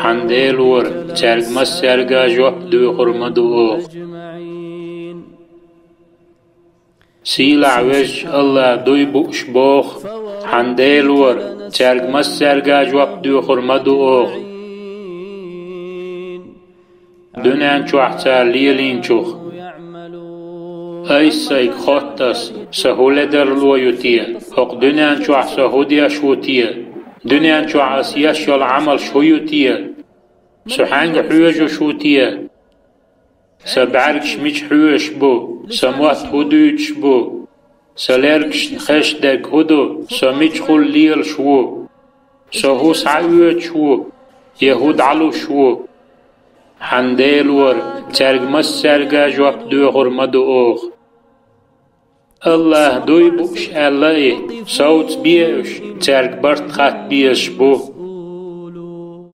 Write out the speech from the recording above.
حنديلور ترق مسرقا جوب دو خرمدو اوخ سيلع وش الله دوي بوش بوخ حنديلور ترق مسرقا جوب دو خرمدو اوخ دنيان چوح ليلين چوخ ايسايك خوتس سهولة در لويوتيا حق دنيان چوح سهوديا شوتيا دنيان چوح اسياش يول عمل شويوتيا سحانج حوجو شوتيا سبعركش ميج حوش بو سموات هدوش بو سليركش خش دك هدو سميج خل ليل شو سهوس عيوت شو يهود علو شو حنديلور ترق مسرقا جواب دو غرمدو اوخ الله دوي بوش الله صوت بيش ترق برد خات بيش بو